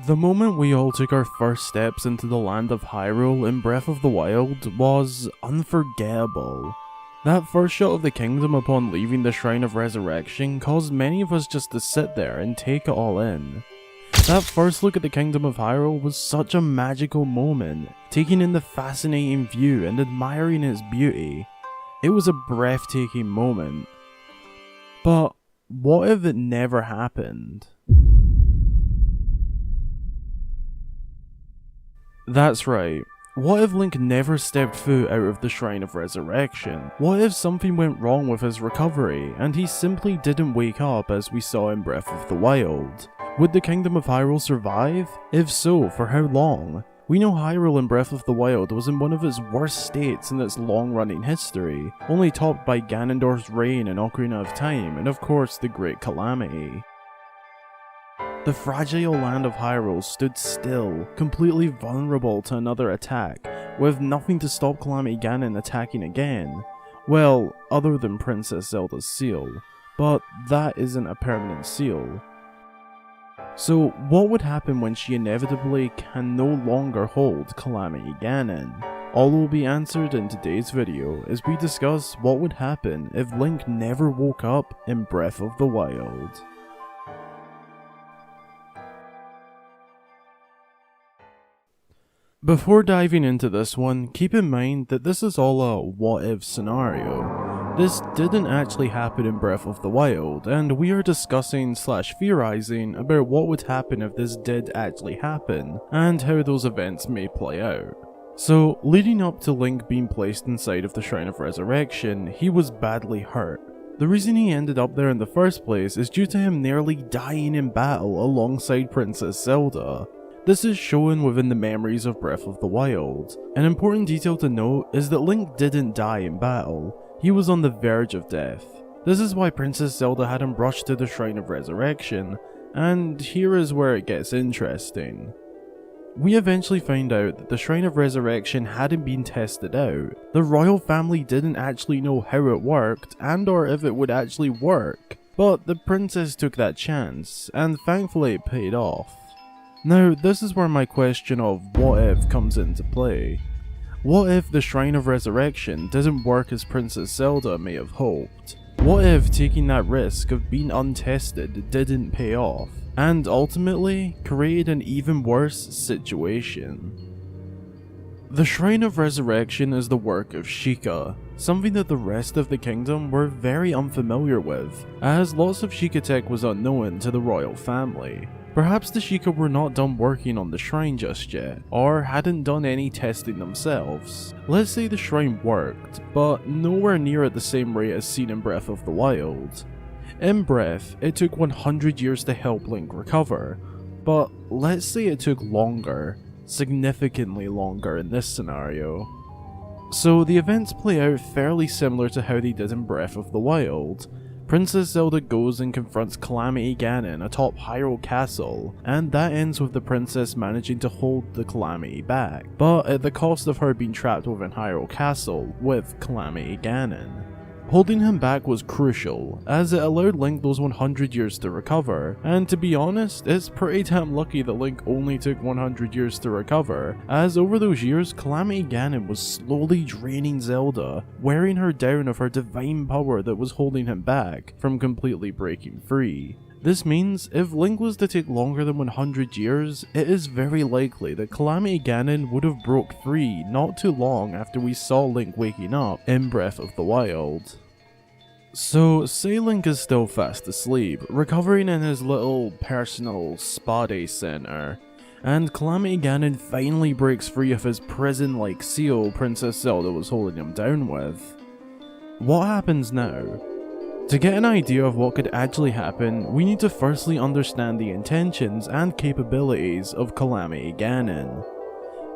The moment we all took our first steps into the land of Hyrule in Breath of the Wild was unforgettable. That first shot of the kingdom upon leaving the Shrine of Resurrection caused many of us just to sit there and take it all in. That first look at the Kingdom of Hyrule was such a magical moment, taking in the fascinating view and admiring its beauty. It was a breathtaking moment. But what if it never happened? That's right. What if Link never stepped foot out of the Shrine of Resurrection? What if something went wrong with his recovery, and he simply didn't wake up as we saw in Breath of the Wild? Would the Kingdom of Hyrule survive? If so, for how long? We know Hyrule in Breath of the Wild was in one of its worst states in its long-running history, only topped by Ganondorf's reign in Ocarina of Time, and of course the Great Calamity. The fragile land of Hyrule stood still, completely vulnerable to another attack, with nothing to stop Calamity Ganon attacking again. Well, other than Princess Zelda's seal, but that isn't a permanent seal. So what would happen when she inevitably can no longer hold Calamity Ganon? All will be answered in today's video as we discuss what would happen if Link never woke up in Breath of the Wild. Before diving into this one, keep in mind that this is all a what-if scenario. This didn't actually happen in Breath of the Wild, and we are discussing / theorizing about what would happen if this did actually happen, and how those events may play out. So, leading up to Link being placed inside of the Shrine of Resurrection, he was badly hurt. The reason he ended up there in the first place is due to him nearly dying in battle alongside Princess Zelda. This is shown within the memories of Breath of the Wild. An important detail to note is that Link didn't die in battle, he was on the verge of death. This is why Princess Zelda had him rushed to the Shrine of Resurrection, and here is where it gets interesting. We eventually find out that the Shrine of Resurrection hadn't been tested out. The royal family didn't actually know how it worked, and or if it would actually work, but the princess took that chance, and thankfully it paid off. Now, this is where my question of what if comes into play. What if the Shrine of Resurrection didn't work as Princess Zelda may have hoped? What if taking that risk of being untested didn't pay off, and ultimately created an even worse situation? The Shrine of Resurrection is the work of Sheikah, something that the rest of the kingdom were very unfamiliar with, as lots of Sheikah tech was unknown to the royal family. Perhaps the Sheikah were not done working on the shrine just yet, or hadn't done any testing themselves. Let's say the shrine worked, but nowhere near at the same rate as seen in Breath of the Wild. In Breath, it took 100 years to help Link recover, but let's say it took longer, significantly longer in this scenario. So the events play out fairly similar to how they did in Breath of the Wild. Princess Zelda goes and confronts Calamity Ganon atop Hyrule Castle, and that ends with the princess managing to hold the Calamity back, but at the cost of her being trapped within Hyrule Castle with Calamity Ganon. Holding him back was crucial, as it allowed Link those 100 years to recover, and to be honest, it's pretty damn lucky that Link only took 100 years to recover, as over those years, Calamity Ganon was slowly draining Zelda, wearing her down of her divine power that was holding him back from completely breaking free. This means, if Link was to take longer than 100 years, it is very likely that Calamity Ganon would have broke free not too long after we saw Link waking up in Breath of the Wild. So, say Link is still fast asleep, recovering in his little personal spa day center, and Calamity Ganon finally breaks free of his prison-like seal Princess Zelda was holding him down with. What happens now? To get an idea of what could actually happen, we need to firstly understand the intentions and capabilities of Calamity Ganon.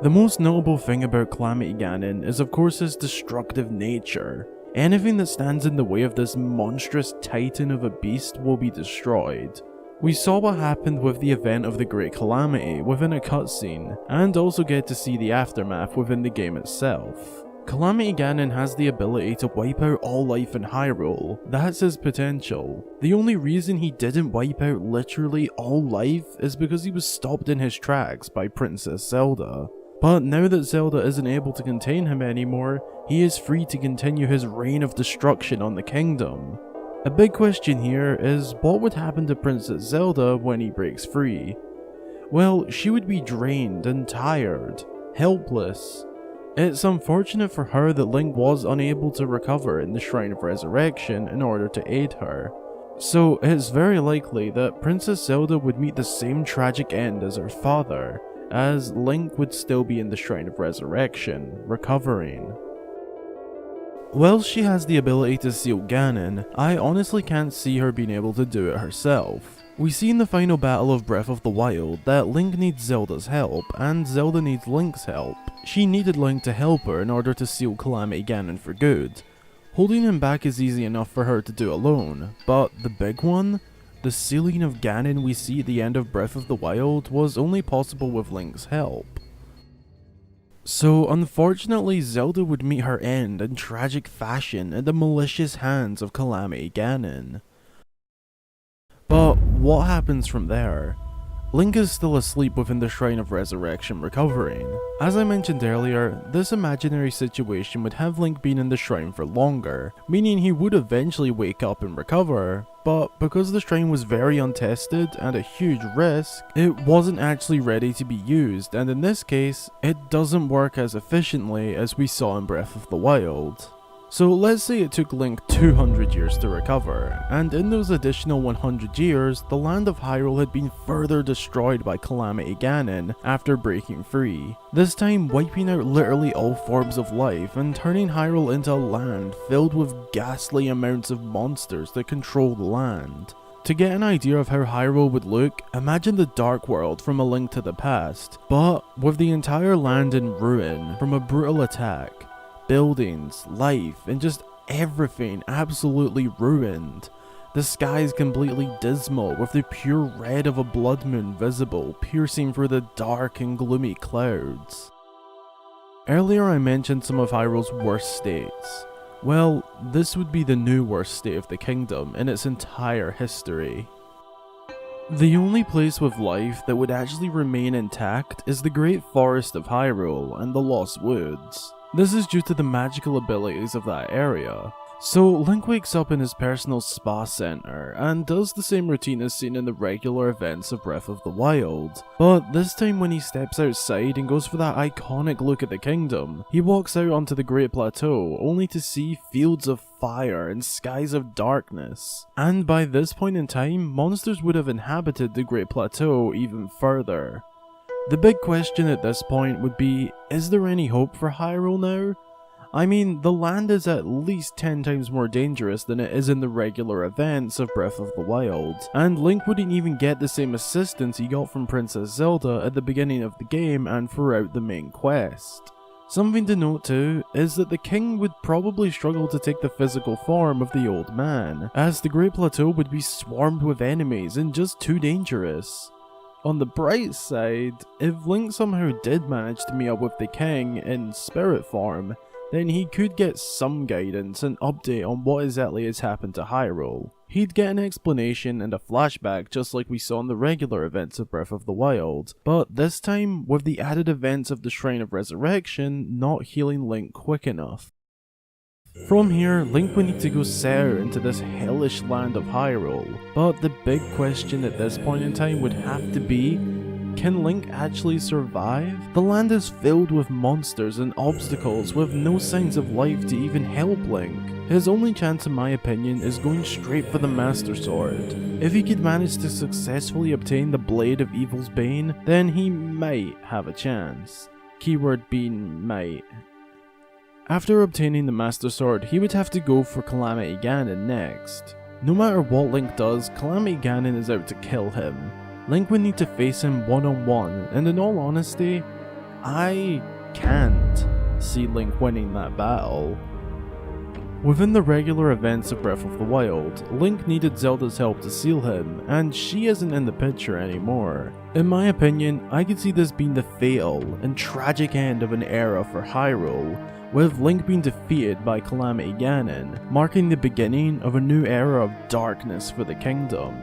The most notable thing about Calamity Ganon is of course his destructive nature. Anything that stands in the way of this monstrous titan of a beast will be destroyed. We saw what happened with the event of the Great Calamity within a cutscene, and also get to see the aftermath within the game itself. Calamity Ganon has the ability to wipe out all life in Hyrule. That's his potential. The only reason he didn't wipe out literally all life is because he was stopped in his tracks by Princess Zelda. But now that Zelda isn't able to contain him anymore, he is free to continue his reign of destruction on the kingdom. A big question here is, what would happen to Princess Zelda when he breaks free? Well, she would be drained and tired, helpless. It's unfortunate for her that Link was unable to recover in the Shrine of Resurrection in order to aid her. So it's very likely that Princess Zelda would meet the same tragic end as her father, as Link would still be in the Shrine of Resurrection, recovering. While she has the ability to seal Ganon, I honestly can't see her being able to do it herself. We see in the final battle of Breath of the Wild that Link needs Zelda's help, and Zelda needs Link's help. She needed Link to help her in order to seal Calamity Ganon for good. Holding him back is easy enough for her to do alone, but the big one? The sealing of Ganon we see at the end of Breath of the Wild was only possible with Link's help. So unfortunately Zelda would meet her end in tragic fashion at the malicious hands of Calamity Ganon. But what happens from there? Link is still asleep within the Shrine of Resurrection recovering. As I mentioned earlier, this imaginary situation would have Link been in the shrine for longer, meaning he would eventually wake up and recover, but because the shrine was very untested and a huge risk, it wasn't actually ready to be used, and in this case, it doesn't work as efficiently as we saw in Breath of the Wild. So let's say it took Link 200 years to recover, and in those additional 100 years, the land of Hyrule had been further destroyed by Calamity Ganon after breaking free, this time wiping out literally all forms of life and turning Hyrule into a land filled with ghastly amounts of monsters that control the land. To get an idea of how Hyrule would look, imagine the Dark World from A Link to the Past, but with the entire land in ruin from a brutal attack. Buildings, life, and just everything absolutely ruined. The sky is completely dismal with the pure red of a blood moon visible, piercing through the dark and gloomy clouds. Earlier I mentioned some of Hyrule's worst states. Well, this would be the new worst state of the kingdom in its entire history. The only place with life that would actually remain intact is the Great Forest of Hyrule and the Lost Woods. This is due to the magical abilities of that area. So Link wakes up in his personal spa center and does the same routine as seen in the regular events of Breath of the Wild. But this time when he steps outside and goes for that iconic look at the kingdom, he walks out onto the Great Plateau only to see fields of fire and skies of darkness. And by this point in time, monsters would have inhabited the Great Plateau even further. The big question at this point would be, is there any hope for Hyrule now? I mean, the land is at least 10 times more dangerous than it is in the regular events of Breath of the Wild, and Link wouldn't even get the same assistance he got from Princess Zelda at the beginning of the game and throughout the main quest. Something to note too is that the king would probably struggle to take the physical form of the old man, as the Great Plateau would be swarmed with enemies and just too dangerous. On the bright side, if Link somehow did manage to meet up with the king in spirit form, then he could get some guidance and update on what exactly has happened to Hyrule. He'd get an explanation and a flashback just like we saw in the regular events of Breath of the Wild, but this time with the added events of the Shrine of Resurrection not healing Link quick enough. From here, Link would need to go south into this hellish land of Hyrule, but the big question at this point in time would have to be, can Link actually survive? The land is filled with monsters and obstacles with no signs of life to even help Link. His only chance in my opinion is going straight for the Master Sword. If he could manage to successfully obtain the Blade of Evil's Bane, then he might have a chance. Keyword being might. After obtaining the Master Sword, he would have to go for Calamity Ganon next. No matter what Link does, Calamity Ganon is out to kill him. Link would need to face him one-on-one, and in all honesty, I can't see Link winning that battle. Within the regular events of Breath of the Wild, Link needed Zelda's help to seal him, and she isn't in the picture anymore. In my opinion, I could see this being the fatal and tragic end of an era for Hyrule, with Link being defeated by Calamity Ganon, marking the beginning of a new era of darkness for the kingdom,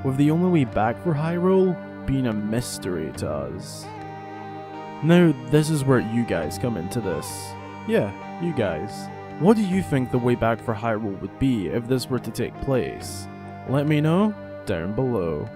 with the only way back for Hyrule being a mystery to us. Now, this is where you guys come into this. Yeah, you guys. What do you think the way back for Hyrule would be if this were to take place? Let me know down below.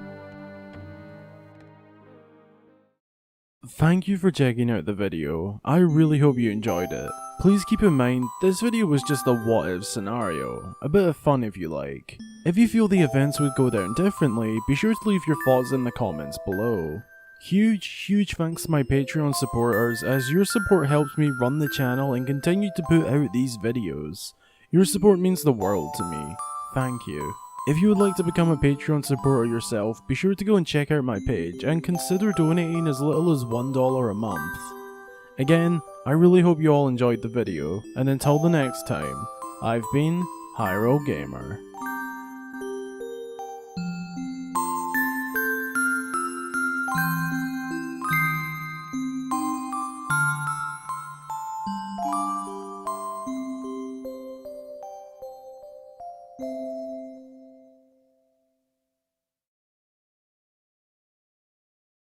Thank you for checking out the video. I really hope you enjoyed it. Please keep in mind, this video was just a what if scenario, a bit of fun if you like. If you feel the events would go down differently, be sure to leave your thoughts in the comments below. Huge thanks to my Patreon supporters, as your support helps me run the channel and continue to put out these videos. Your support means the world to me. Thank you. If you would like to become a Patreon supporter yourself, be sure to go and check out my page and consider donating as little as $1 a month. Again, I really hope you all enjoyed the video, and until the next time, I've been Hyrule Gamer.